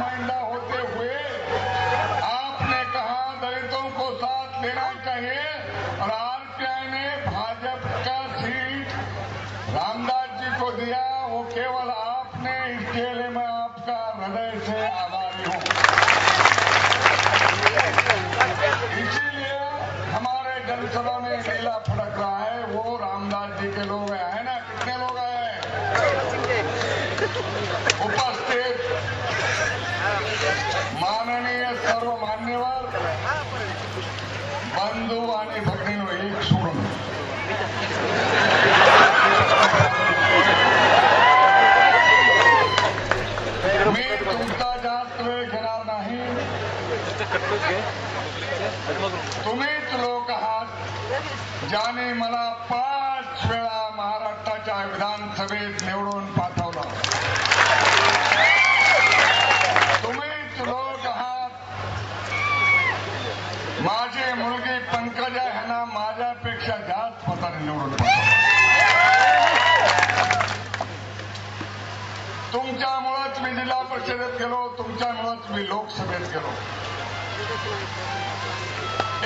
नुमाइंदा होते हुए आपने कहा दलितों को साथ लेना चाहिए और आरपीआई ने भाजपा का सीट रामदास जी को दिया। वो केवल आपने इसके लिए मैं आपका हृदय से आभारी हूँ। इसीलिए हमारे जनसभा में नीला फड़क रहा है। वो रामदास जी के लोग हैं ना, कितने लोग आए उपस्थित माननीय सर्व मान्यवर बंधू आणि भगिनींनो, एक सोडून मी तुमचा जास्त वेळ घेणार नाही। तुम्हीच लोक आहात ज्याने मला 5 वेळा महाराष्ट्राच्या विधानसभेत निवडून पाठवलं। तुम्हीच लोक आहात माझी मुलगी पंकजा यांना माझ्यापेक्षा जास्त मताने निवडून पाठवलं। तुमच्यामुळेच मी जिल्हा परिषदेत गेलो, तुमच्यामुळेच मी लोकसभेत गेलो।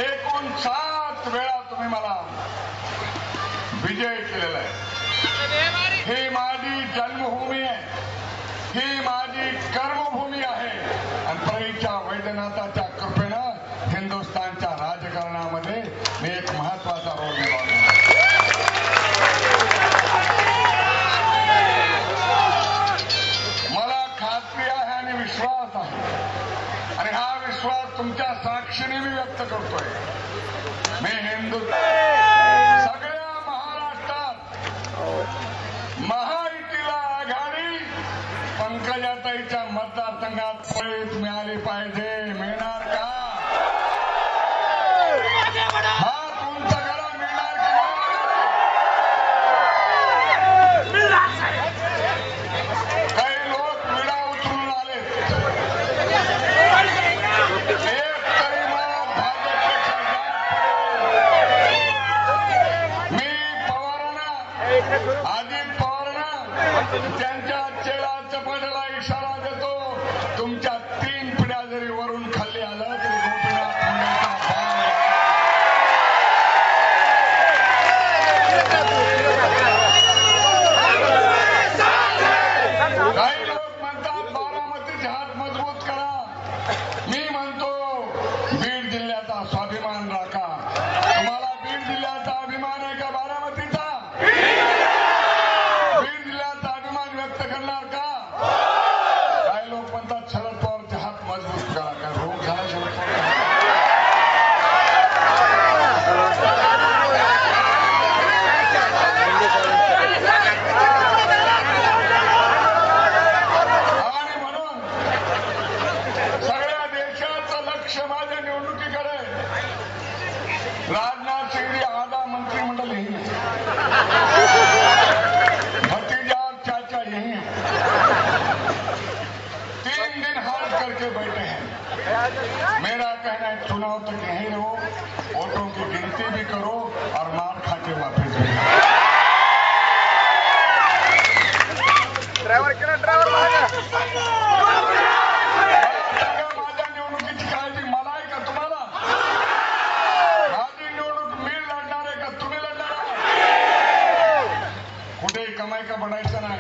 एकूण 7 वेळा तुम्ही मला विजय केलेला आहे। ही माझी जन्मभूमी आहे, ही माझी कर्मभूमी आहे आणि प्रभूच्या वैद्यनाथाच्या कृपेनं हिंदुस्थानच्या राजकारणामध्ये मी एक महत्वाचा रोल निभावला। मला खात्री आहे आणि विश्वास आहे आणि हा विश्वास तुमच्या साक्षीने मी व्यक्त करतोय। मी सगळ्या महाराष्ट्रात महायुतीला आघाडी पंकजाताईच्या मतदारसंघात फळीत मिळाली पाहिजे। मिळणार का? हात उंच करा, मिळणार का? काही लोक विडा उचलून आले। एक तरी मला भाजपपेक्षा मी पवारांना, अजित पवारांना त्यांच्या चेला चपाट्याला इशारा देतो, तुमच्या 3 पिढ्या जरी वरून खाली आलं तरी गोपीनाथ मुंडेचा काही लोक म्हणतात बारामतीचे हात मजबूत करा। मी म्हणतो बीड जिल्ह्याचा स्वाभिमान राखा। तुम्हाला बीड जिल्ह्याचा अभिमान आहे का बारामतीचा? बीड जिल्ह्याचा अभिमान व्यक्त करणार का? काही लोक म्हणतात शरद पवारचे हात मजबूत करा। काय रोग झाला शरद पवार? आणि म्हणून सगळ्या देशाचं लक्ष माझ्या निवडणुकीकडे। राजनाथ सिंह जी आधा मंत्रिमंडल यही है, भतीजा और चाचा यही है। 3 दिन हाथ करके बैठे हैं। मेरा कहना है चुनाव तक यहीं रहो, वोटों की गिनती भी करो और मार खा के वापस भी जाओ। ड्रायव्हर माझ्या निवडणुकीची काळजी मला आहे का तुम्हाला? माझी निवडणूक मी लढणार आहे का तुम्ही लढणार आहे? कुठे कमाई का बनायचं नाही।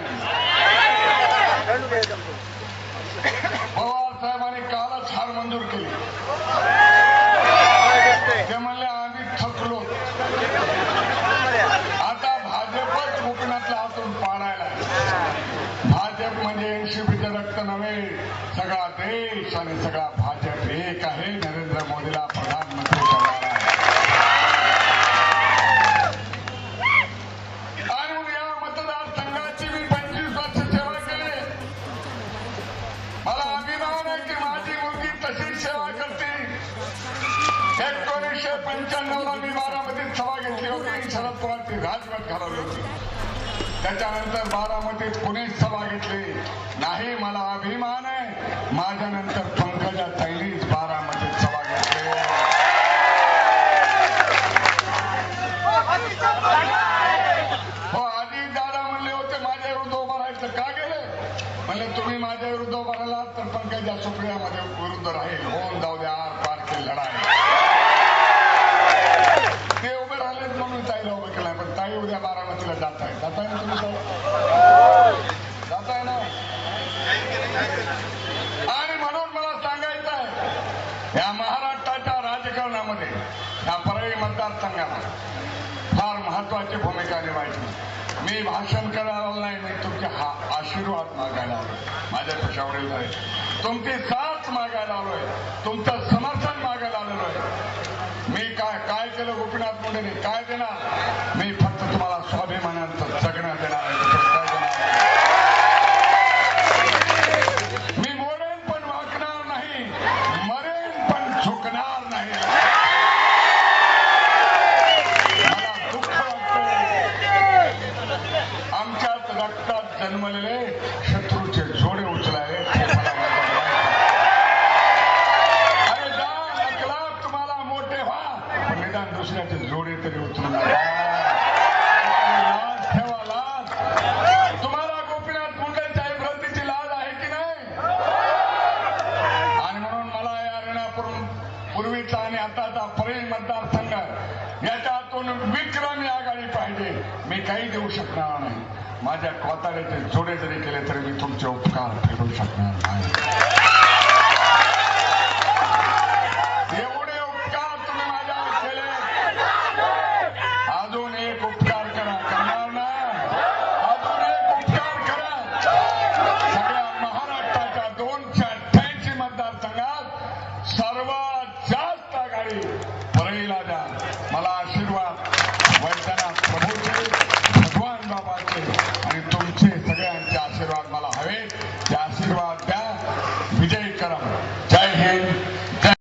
पवार साहेबांनी कालच हार मंजूर केली। ते म्हणले आम्ही थकलो, आता भाजपच गोपीनाथला हातून पाडायला। भाजप म्हणजे 80 रक्त नव्हे, सगळा देश आणि सगळा भाजप एक आहे। नरेंद्र मोदीला प्रधानमंत्री करणार आहे। आणि या मतदारसंघाची मी 25 वर्ष सेवा केली। मला अभिमान आहे की माझी मुलगी तशी सेवा करते। 1995ला मी बारामतीत सभा घेतली होती, शरद पवारची राजवट घालवली होती। त्याच्यानंतर बारामतीत पुणेच सभा घेतली नाही। मला अभिमान आहे माझ्यानंतर पंकजाताईंनीच बारामतीत सभा घेतली। हो, आधी दादा म्हणले होते माझ्या विरुद्ध उभं राहायचं, का गेले? म्हणले तुम्ही माझ्या विरुद्ध उभा राहिलात तर पंकजा सुप्रिया माझ्या विरुद्ध राहील. होऊन जाऊ द्या आर पारची लढाई. ते उभे राहिलेत म्हणून ताईला उभं केलाय. पण ताई उद्या बारामतीला जाताय ना तुम्ही? जाताय ना. आणि म्हणून मला सांगायचं आहे या महाराष्ट्राच्या राजकारणामध्ये या परळी मतदारसंघाला फार महत्वाची भूमिका निभायची. मी भाषण करायला नाही, मी तुमचे आशीर्वाद मागायला आलोय. माझ्यापेक्षा वडील आहे, तुमची साथ मागायला आलोय, तुमचं समर्थन मागायला आलेलो आहे. मी काय केलं गोपीनाथ मुंडेने, काय देणार? मी फक्त तुम्हाला स्वाभिमानाचं जगणं देणार आहे. काय देणार? मी मोडेन पण वाकणार नाही, मरेन पण झुकणार नाही. मला दुःख वाटतं आमच्याच रक्तात जन्मलेले शत्रूचे जोडे उचलावे. अरे जा नकला, तुम्हाला मोठे व्हा, पण निदान दुसऱ्याचे जोडे तरी उचलू नका. लाज ठेवा, लाज. तुम्हाला गोपीनाथ मुंडेच्या भ्रतीची लाज आहे की नाही? आणि म्हणून मला या रेणापूर पूर्वीचा आणि आताचा परळी मतदारसंघ याच्यातून विक्रमी आघाडी पाहिजे. मी काही देऊ शकणार नाही. माझ्या कोताड्याचे जोडे जरी केले तरी मी तुमचे उपकार फेडू शकणार नाही. एवढे उपकार तुम्ही माझ्यावर केले, अजून एक उपकार करा. करणार ना? अजून एक उपकार करा. सगळ्या महाराष्ट्राच्या 288 मतदारसंघात सर्वात जास्त आघाडी परळीला द्या. मला आशीर्वाद वैद्यनाथ प्रभूचे, भगवान बाबाचे आणि तुमचे सगळ्यांचे आशीर्वाद मला हवे. ते आशीर्वाद द्या. विजयी करा. जय हिंद.